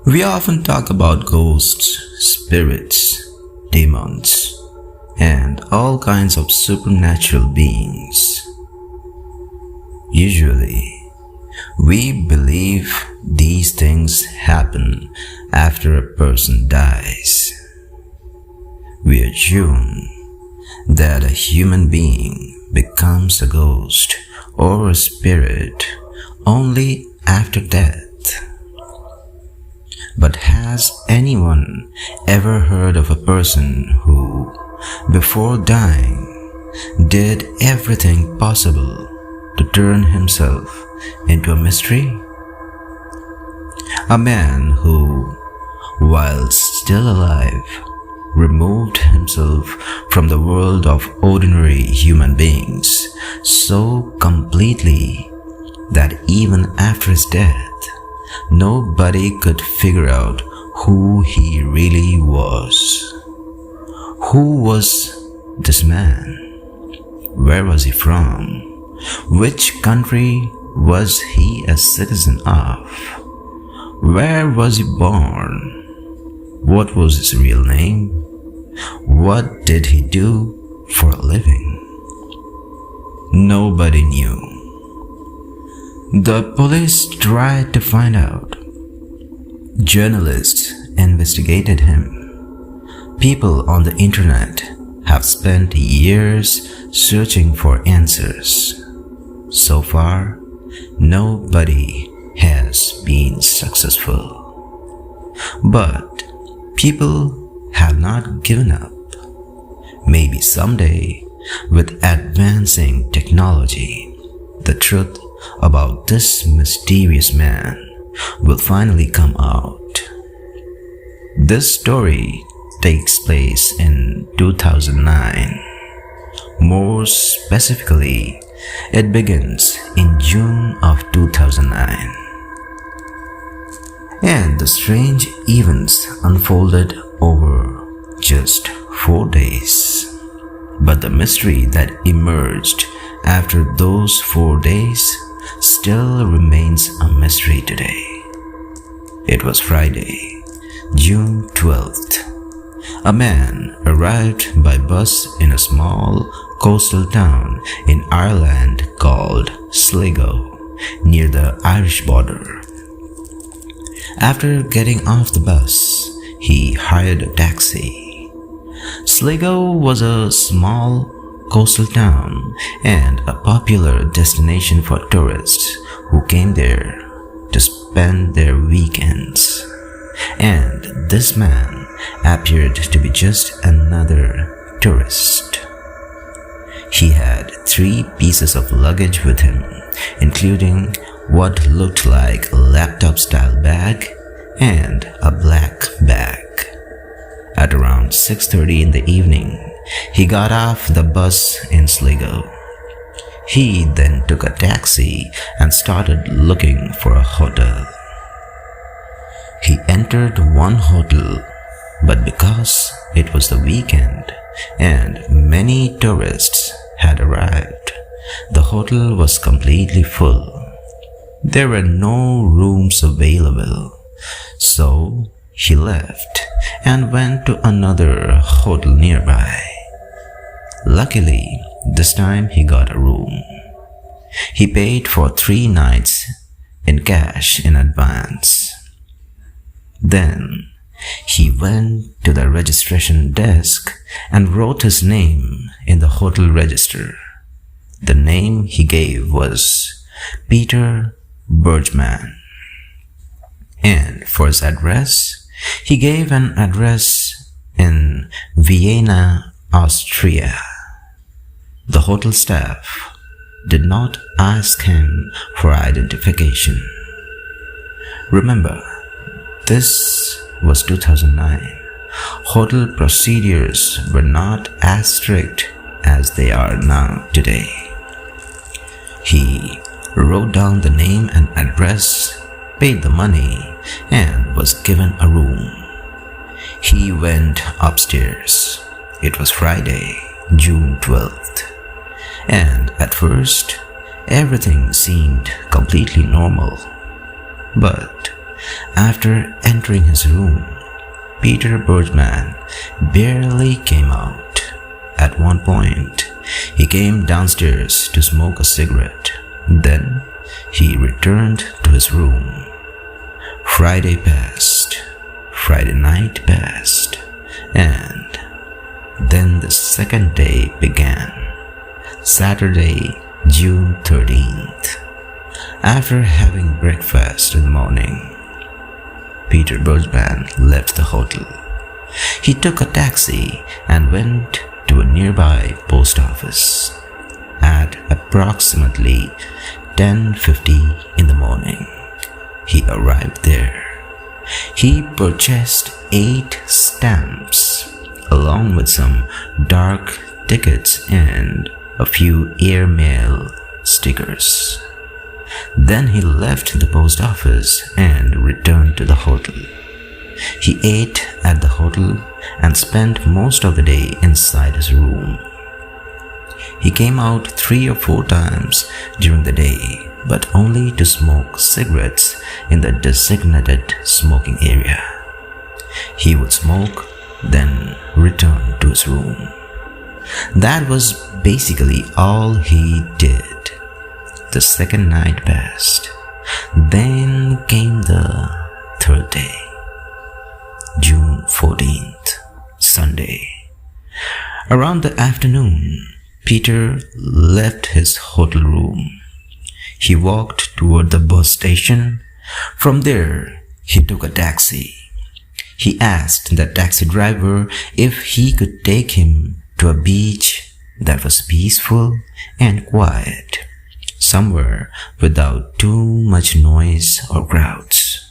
We often talk about ghosts, spirits, demons, and all kinds of supernatural beings. Usually, we believe these things happen after a person dies. We assume that a human being becomes a ghost or a spirit only after death. But has anyone ever heard of a person who, before dying, did everything possible to turn himself into a mystery? A man who, while still alive, removed himself from the world of ordinary human beings so completely that even after his death, nobody could figure out who he really was. Who was this man? Where was he from? Which country was he a citizen of? Where was he born? What was his real name? What did he do for a living? Nobody knew. The police tried to find out. Journalists investigated him. People on the internet have spent years searching for answers. So far, nobody has been successful. But people have not given up. Maybe someday, with advancing technology, the truth about this mysterious man will finally come out. This story takes place in 2009. More specifically, it begins in June of 2009. And the strange events unfolded over just 4 days. But the mystery that emerged after those 4 days still remains a mystery today. It was Friday, June 12th. A man arrived by bus in a small coastal town in Ireland called Sligo, near the Irish border. After getting off the bus, he hired a taxi. Sligo was a small coastal town and a popular destination for tourists who came there to spend their weekends. And this man appeared to be just another tourist. He had 3 pieces of luggage with him, including what looked like a laptop-style bag and a black bag. At around 6:30 in the evening, he got off the bus in Sligo. He then took a taxi and started looking for a hotel. He entered one hotel, but because it was the weekend and many tourists had arrived, the hotel was completely full. There were no rooms available, so he left and went to another hotel nearby. Luckily, this time he got a room. He paid for 3 nights in cash in advance. Then he went to the registration desk and wrote his name in the hotel register. The name he gave was Peter Bergmann. And for his address, he gave an address in Vienna, Austria. The hotel staff did not ask him for identification. Remember, this was 2009. Hotel procedures were not as strict as they are now today. He wrote down the name and address, paid the money, and was given a room. He went upstairs. It was Friday, June 12th. And at first, everything seemed completely normal. But After entering his room, Peter Bergmann barely came out. At one point, he came downstairs to smoke a cigarette. Then he returned to his room. Friday passed. Friday night passed. And then the second day began. Saturday, June 13th. After having breakfast in the morning, Peter Bergmann left the hotel. He took a taxi and went to a nearby post office. At approximately 10:50 in the morning, he arrived there. He purchased 8 stamps along with some dark tickets and a few airmail stickers. Then he left the post office and returned to the hotel. He ate at the hotel and spent most of the day inside his room. He came out 3 or 4 times during the day, but only to smoke cigarettes in the designated smoking area. He would smoke, then return to his room. That was basically all he did. The second night passed. Then came the third day, June 14th, Sunday. Around the afternoon, Peter left his hotel room. He walked toward the bus station. From there, he took a taxi. He asked the taxi driver if he could take him to a beach that was peaceful and quiet, somewhere without too much noise or crowds.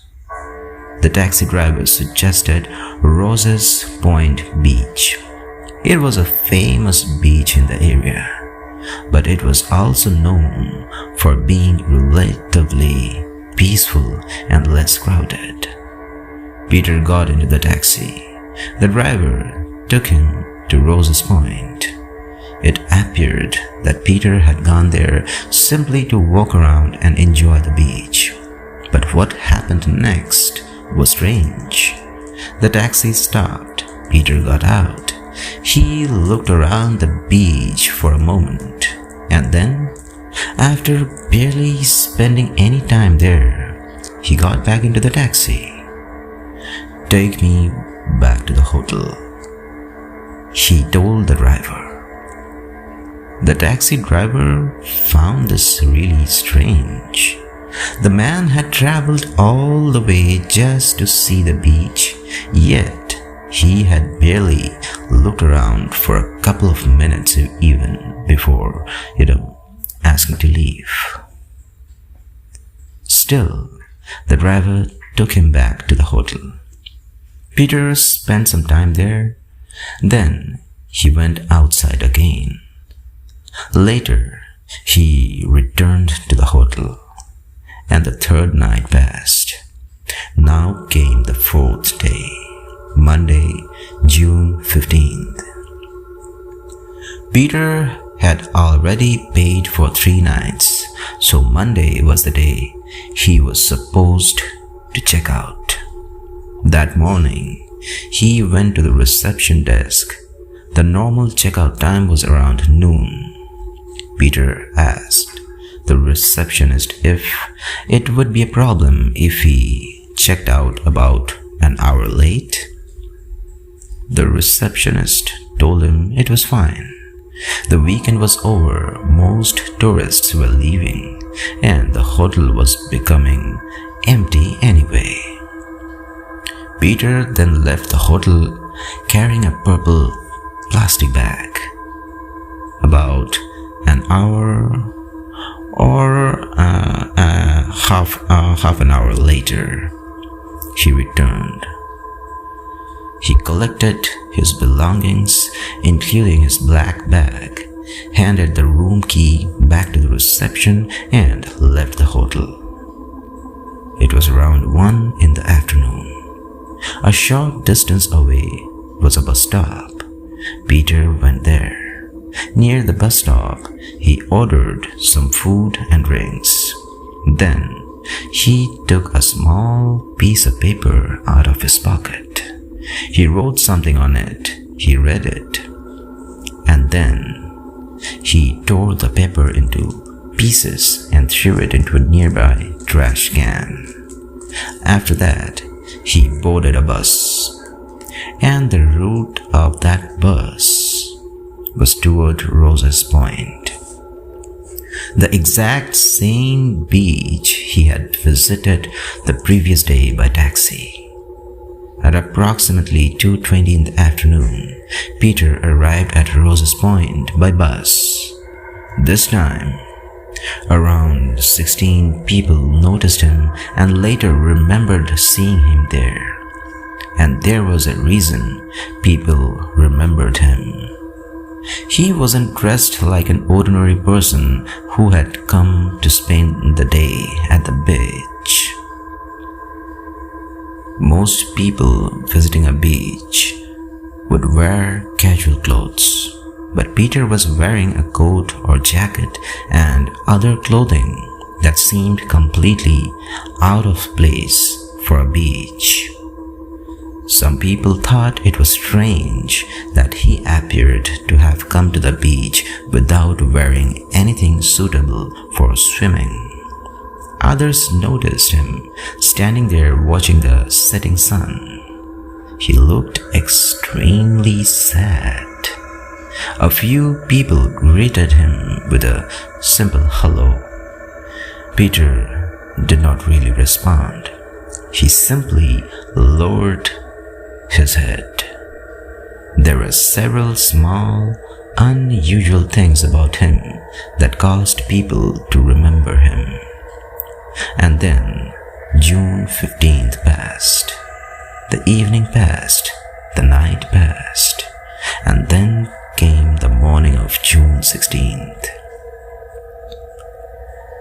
The taxi driver suggested Roses Point Beach. It was a famous beach in the area, but it was also known for being relatively peaceful and less crowded. Peter got into the taxi. The driver took him to Roses Point. It appeared that Peter had gone there simply to walk around and enjoy the beach. But what happened next was strange. The taxi stopped. Peter got out. He looked around the beach for a moment, and then, after barely spending any time there, he got back into the taxi. "Take me back to the hotel," he told the driver. The taxi driver found this really strange. The man had traveled all the way just to see the beach, yet he had barely looked around for a couple of minutes even before, asking to leave. Still, the driver took him back to the hotel. Peter spent some time there. Then he went outside again. Later, he returned to the hotel, and the third night passed. Now came the fourth day, Monday, June 15th. Peter had already paid for 3 nights, so Monday was the day he was supposed to check out. That morning, he went to the reception desk. The normal checkout time was around noon. Peter asked the receptionist if it would be a problem if he checked out about an hour late. The receptionist told him it was fine. The weekend was over, most tourists were leaving, and the hotel was becoming empty anyway. Peter then left the hotel carrying a purple plastic bag. About an hour or half an hour later, he returned. He collected his belongings, including his black bag, handed the room key back to the reception, and left the hotel. It was around 1 in the afternoon. A short distance away was a bus stop. Peter went there. Near the bus stop, he ordered some food and drinks. Then he took a small piece of paper out of his pocket. He wrote something on it. He read it. And then he tore the paper into pieces and threw it into a nearby trash can. After that, he boarded a bus. And the route of that bus was toward Rose's Point, the exact same beach he had visited the previous day by taxi. At approximately 2:20 in the afternoon, Peter arrived at Rose's Point by bus. This time, around 16 people noticed him and later remembered seeing him there. And there was a reason people remembered him. He wasn't dressed like an ordinary person who had come to spend the day at the beach. Most people visiting a beach would wear casual clothes, but Peter was wearing a coat or jacket and other clothing that seemed completely out of place for a beach. Some people thought it was strange that he appeared to have come to the beach without wearing anything suitable for swimming. Others noticed him standing there watching the setting sun. He looked extremely sad. A few people greeted him with a simple hello. Peter did not really respond. He simply lowered his head. There were several small, unusual things about him that caused people to remember him. And then June 15th passed. The evening passed, the night passed, and then came the morning of June 16th.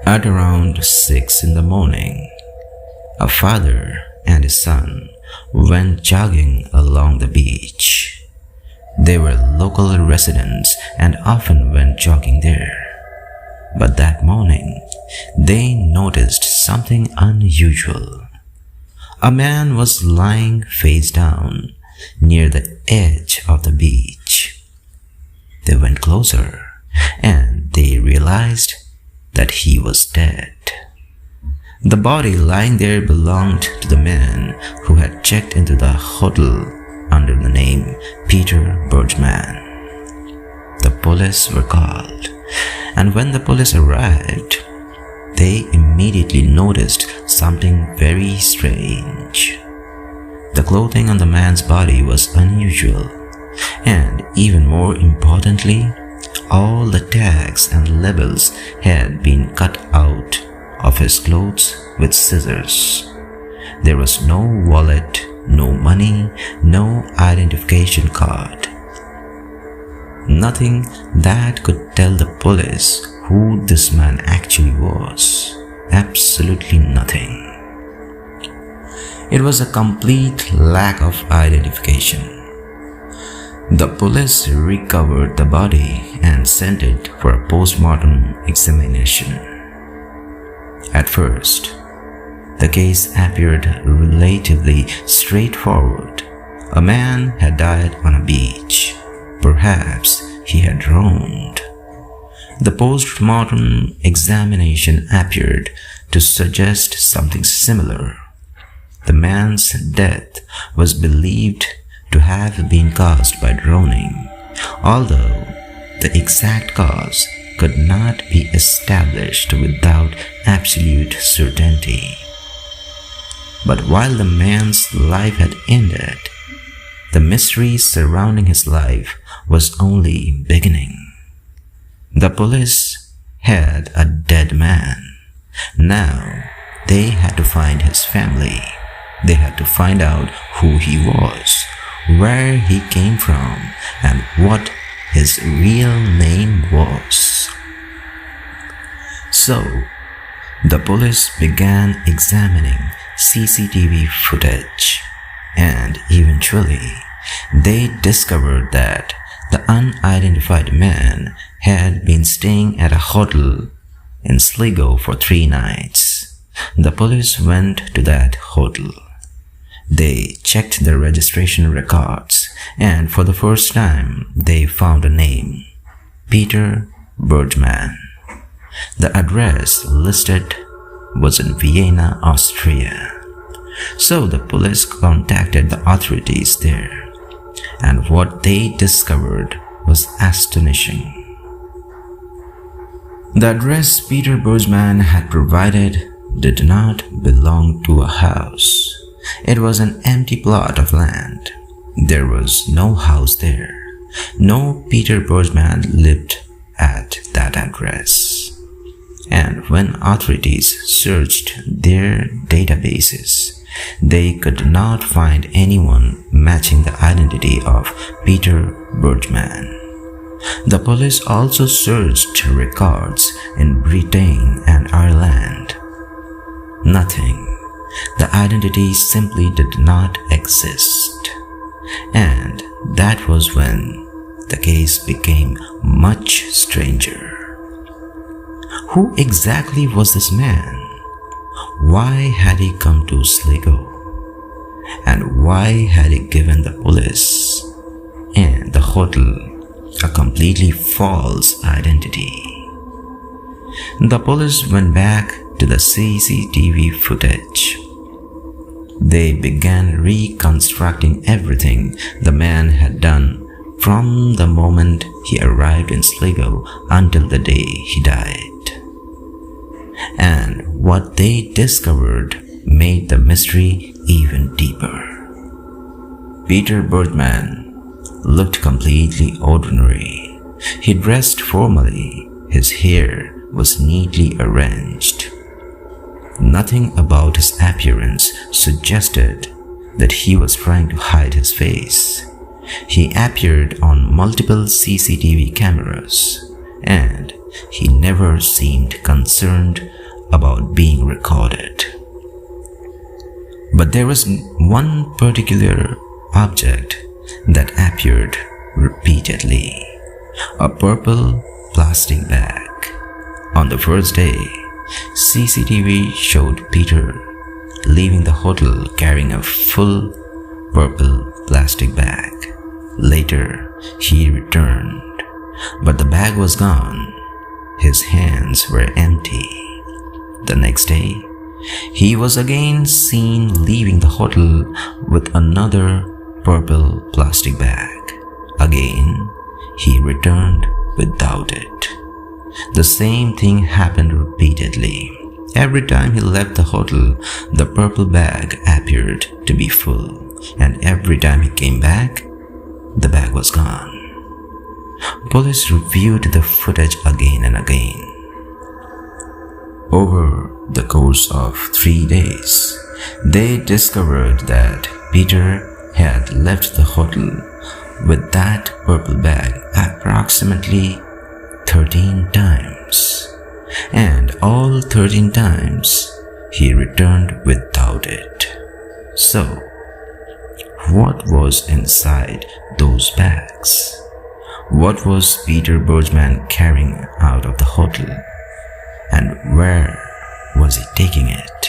At around 6 in the morning, a father and his son went jogging along the beach. They were local residents and often went jogging there. But that morning, they noticed something unusual. A man was lying face down near the edge of the beach. They went closer and they realized that he was dead. The body lying there belonged to the man who had checked into the hotel under the name Peter Bergmann. The police were called, and when the police arrived, they immediately noticed something very strange. The clothing on the man's body was unusual, and even more importantly, all the tags and labels had been cut out of his clothes with scissors. There was no wallet, no money, no identification card. Nothing that could tell the police who this man actually was. Absolutely nothing. It was a complete lack of identification. The police recovered the body and sent it for a post-mortem examination. At first, the case appeared relatively straightforward. A man had died on a beach. Perhaps he had drowned. The post-mortem examination appeared to suggest something similar. The man's death was believed to have been caused by drowning, although the exact cause could not be established without absolute certainty. But while the man's life had ended, the mystery surrounding his life was only beginning. The police had a dead man. Now they had to find his family. They had to find out who he was, where he came from, and what his real name was. So, the police began examining CCTV footage, and eventually, they discovered that the unidentified man had been staying at a hotel in Sligo for 3 nights. the police went to that hotel. They checked the registration records, and for the first time, they found a name: Peter Bergmann. The address listed was in Vienna, Austria. So the police contacted the authorities there, and what they discovered was astonishing. The address Peter Bergmann had provided did not belong to a house. It was an empty plot of land. There was no house there. No Peter Bergmann lived at that address. And when authorities searched their databases, they could not find anyone matching the identity of Peter Bergmann. The police also searched records in Britain and Ireland. Nothing. The identity simply did not exist. And that was when the case became much stranger. Who exactly was this man? Why had he come to Sligo? And why had he given the police and the hotel a completely false identity? The police went back to the CCTV footage. They began reconstructing everything the man had done from the moment he arrived in Sligo until the day he died. And what they discovered made the mystery even deeper. Peter Bergmann looked completely ordinary. He dressed formally. His hair was neatly arranged. Nothing about his appearance suggested that he was trying to hide his face. He appeared on multiple CCTV cameras, and he never seemed concerned about being recorded. But there was one particular object that appeared repeatedly: a purple plastic bag. On the first day, CCTV showed Peter leaving the hotel carrying a full purple plastic bag. Later, he returned, but the bag was gone. His hands were empty. The next day, he was again seen leaving the hotel with another purple plastic bag. Again, he returned without it. The same thing happened repeatedly. Every time he left the hotel, the purple bag appeared to be full, and every time he came back, the bag was gone. Police reviewed the footage again and again. Over the course of 3 days, they discovered that Peter had left the hotel with that purple bag approximately 13 times, and all 13 times he returned without it. So, what was inside those bags? What was Peter Bergmann carrying out of the hotel? And where was he taking it?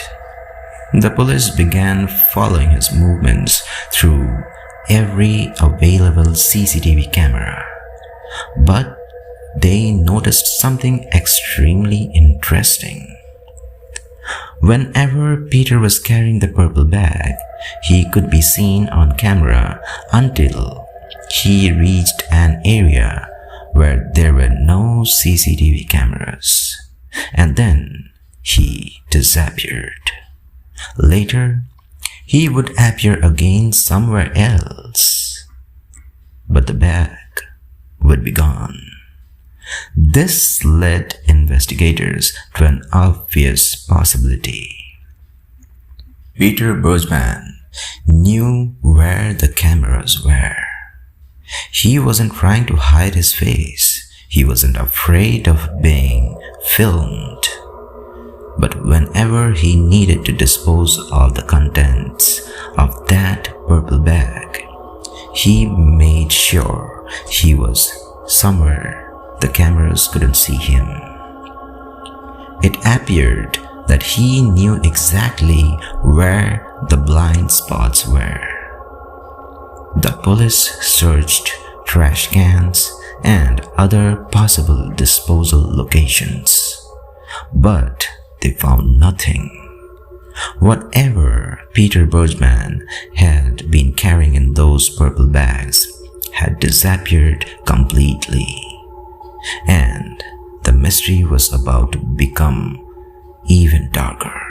The police began following his movements through every available CCTV camera, but they noticed something extremely interesting. Whenever Peter was carrying the purple bag, he could be seen on camera until he reached an area where there were no CCTV cameras, and then he disappeared. Later, he would appear again somewhere else, but the bag would be gone. This led investigators to an obvious possibility. Peter Bergmann knew where the cameras were. He wasn't trying to hide his face. He wasn't afraid of being filmed. But whenever he needed to dispose of the contents of that purple bag, he made sure he was somewhere the cameras couldn't see him. It appeared that he knew exactly where the blind spots were. The police searched trash cans and other possible disposal locations, but they found nothing. Whatever Peter Bergmann had been carrying in those purple bags had disappeared completely, and the mystery was about to become even darker.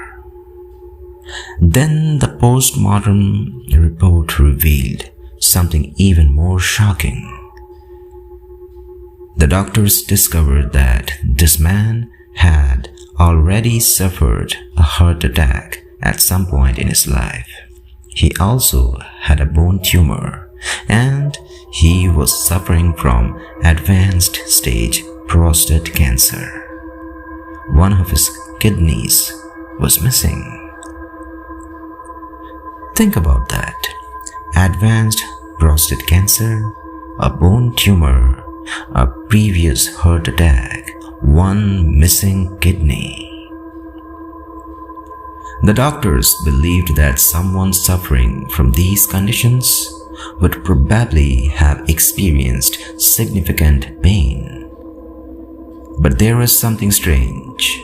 Then the post-mortem report revealed something even more shocking. The doctors discovered that this man had already suffered a heart attack at some point in his life. He also had a bone tumor, and he was suffering from advanced stage prostate cancer. One of his kidneys was missing. Think about that. Advanced prostate cancer, a bone tumor, a previous heart attack, one missing kidney. The doctors believed that someone suffering from these conditions would probably have experienced significant pain. But there was something strange.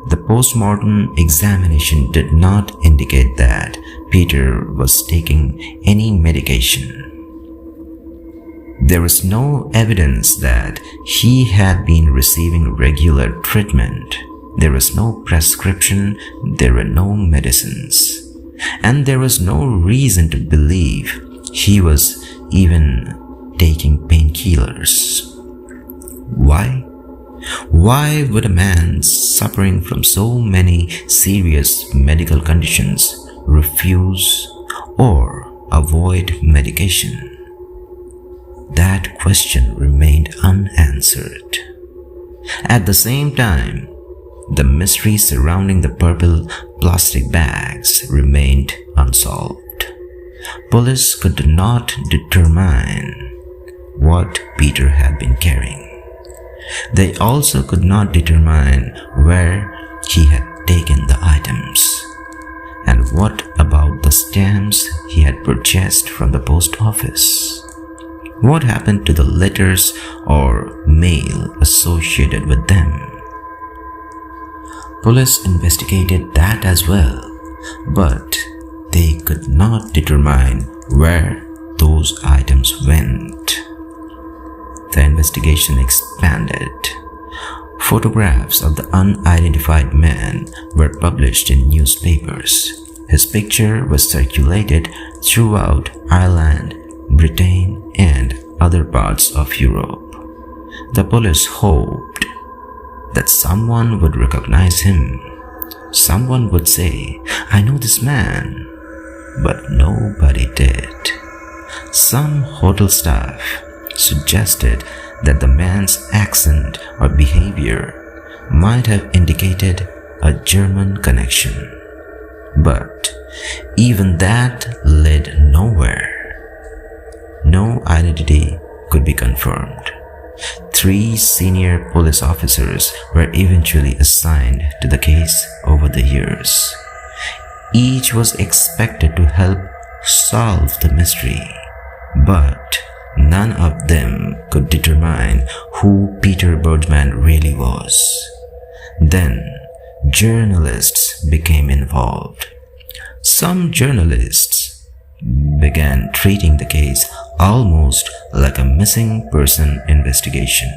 The post-mortem examination did not indicate that Peter was taking any medication. There was no evidence that he had been receiving regular treatment. There was no prescription, there were no medicines, and there was no reason to believe he was even taking painkillers. Why? Why would a man suffering from so many serious medical conditions refuse or avoid medication? That question remained unanswered. At the same time, the mystery surrounding the purple plastic bags remained unsolved. Police could not determine what Peter had been carrying. They also could not determine where he had taken the items. And what about the stamps he had purchased from the post office? What happened to the letters or mail associated with them? Police investigated that as well, but they could not determine where those items went. The investigation expanded. Photographs of the unidentified man were published in newspapers. His picture was circulated throughout Ireland, Britain, and other parts of Europe. The police hoped that someone would recognize him. Someone would say, "I know this man," but nobody did. Some hotel staff suggested that the man's accent or behavior might have indicated a German connection, but even that led nowhere. No identity could be confirmed. 3 senior police officers were eventually assigned to the case over the years. Each was expected to help solve the mystery, but none of them could determine who Peter Bergmann really was. Then, journalists became involved. Some journalists began treating the case almost like a missing person investigation.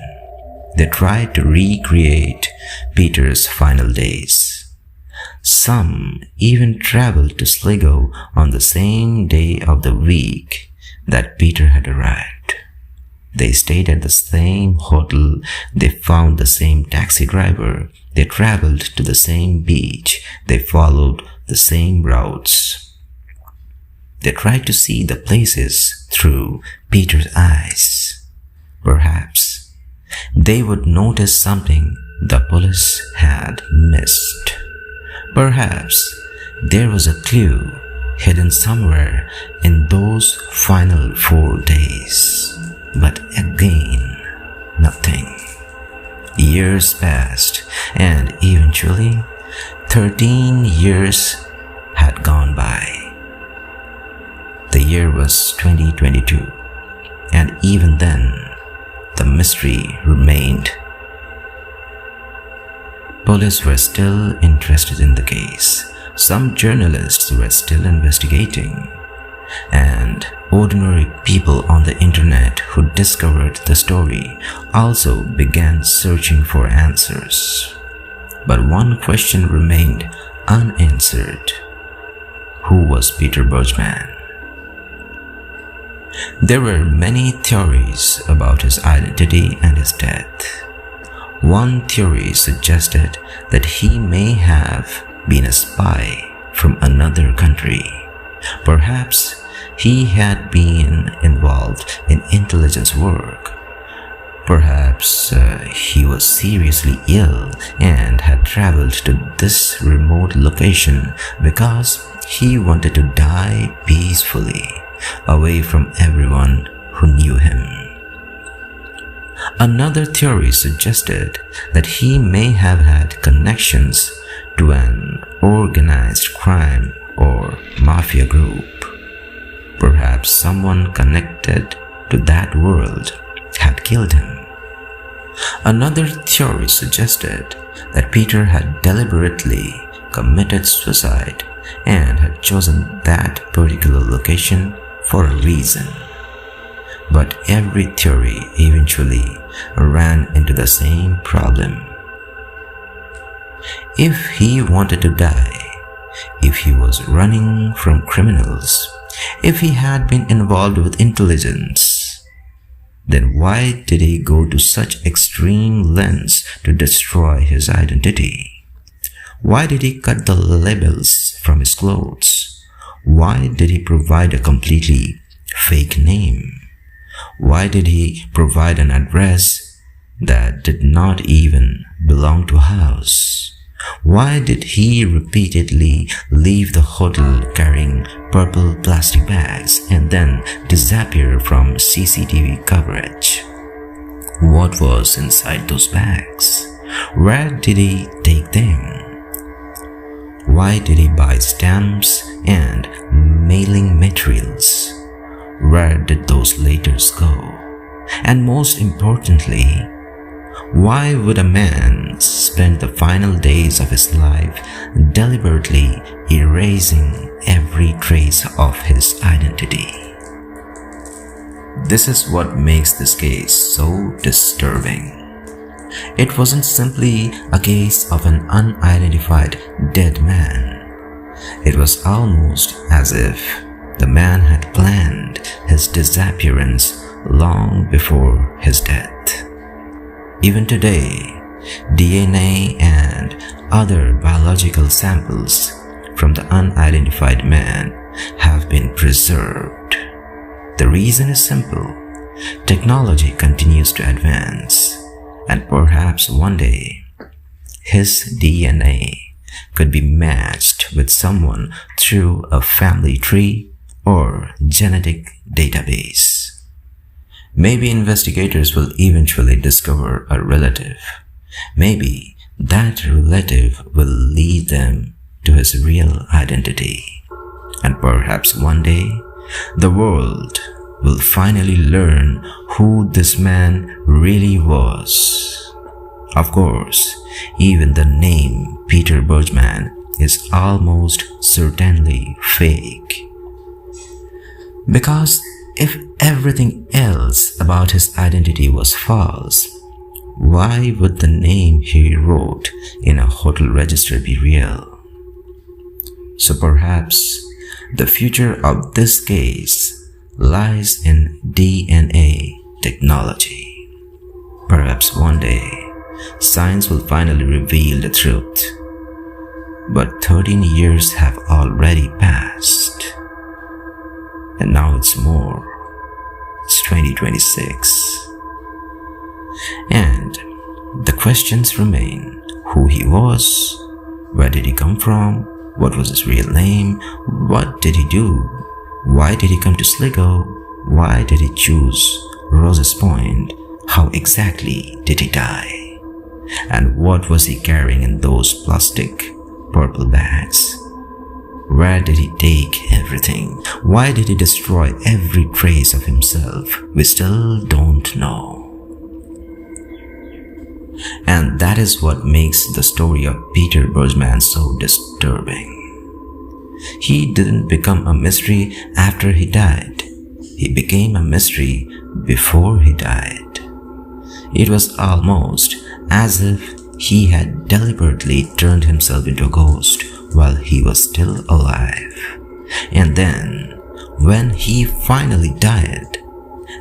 They tried to recreate Peter's final days. Some even traveled to Sligo on the same day of the week that Peter had arrived. They stayed at the same hotel, they found the same taxi driver, they traveled to the same beach, they followed the same routes. They tried to see the places through Peter's eyes. Perhaps they would notice something the police had missed. Perhaps there was a clue hidden somewhere in those final 4 days. But again, nothing. Years passed, and eventually, 13 years had gone by. The year was 2022, and even then, the mystery remained. Police were still interested in the case. Some journalists were still investigating, and ordinary people on the internet who discovered the story also began searching for answers. But one question remained unanswered. Who was Peter Bergmann? There were many theories about his identity and his death. One theory suggested that he may have been a spy from another country. Perhaps he had been involved in intelligence work. Perhaps he was seriously ill and had traveled to this remote location because he wanted to die peacefully, away from everyone who knew him. Another theory suggested that he may have had connections to an organized crime or mafia group. Perhaps someone connected to that world had killed him. Another theory suggested that Peter had deliberately committed suicide and had chosen that particular location for a reason. But every theory eventually ran into the same problem. If he wanted to die, if he was running from criminals, if he had been involved with intelligence, then why did he go to such extreme lengths to destroy his identity? Why did he cut the labels from his clothes? Why did he provide a completely fake name? Why did he provide an address that did not even belong to a house? Why did he repeatedly leave the hotel carrying purple plastic bags and then disappear from CCTV coverage? What was inside those bags? Where did he take them? Why did he buy stamps and mailing materials? Where did those letters go? And most importantly, why would a man spend the final days of his life deliberately erasing every trace of his identity? This is what makes this case so disturbing. It wasn't simply a case of an unidentified dead man. It was almost as if the man had planned his disappearance long before his death. Even today, DNA and other biological samples from the unidentified man have been preserved. The reason is simple. Technology continues to advance, and perhaps one day, his DNA could be matched with someone through a family tree or genetic database. Maybe investigators will eventually discover a relative. Maybe that relative will lead them to his real identity. And perhaps one day, the world will finally learn who this man really was. Of course, even the name Peter Bergmann is almost certainly fake. Because if everything else about his identity was false, why would the name he wrote in a hotel register be real? So perhaps the future of this case lies in DNA technology. Perhaps one day, science will finally reveal the truth. But 13 years have already passed. And now it's more. It's 2026. And the questions remain: who he was, where did he come from, what was his real name, what did he do, why did he come to Sligo, why did he choose Roses Point, how exactly did he die, and what was he carrying in those plastic purple bags? Where did he take everything? Why did he destroy every trace of himself? We still don't know. And that is what makes the story of Peter Bergmann so disturbing. He didn't become a mystery after he died. He became a mystery before he died. It was almost as if he had deliberately turned himself into a ghost while he was still alive. And then, when he finally died,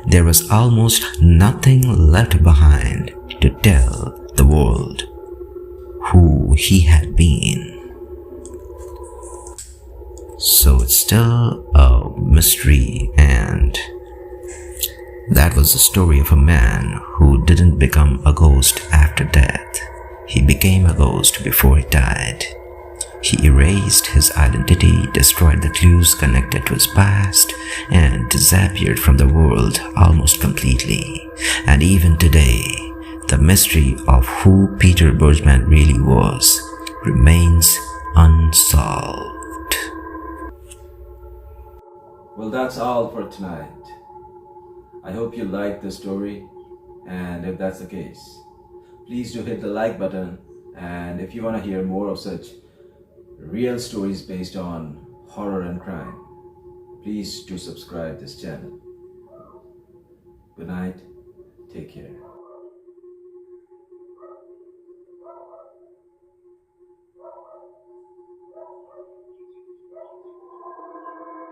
there was almost nothing left behind to tell the world who he had been. So it's still a mystery, and that was the story of a man who didn't become a ghost after death. He became a ghost before he died. He erased his identity, destroyed the clues connected to his past, and disappeared from the world almost completely. And even today, the mystery of who Peter Bergmann really was remains unsolved. Well, that's all for tonight. I hope you liked the story, and if that's the case, please do hit the like button. And if you want to hear more of such real stories based on horror and crime, please do subscribe this channel. Good night. Take care.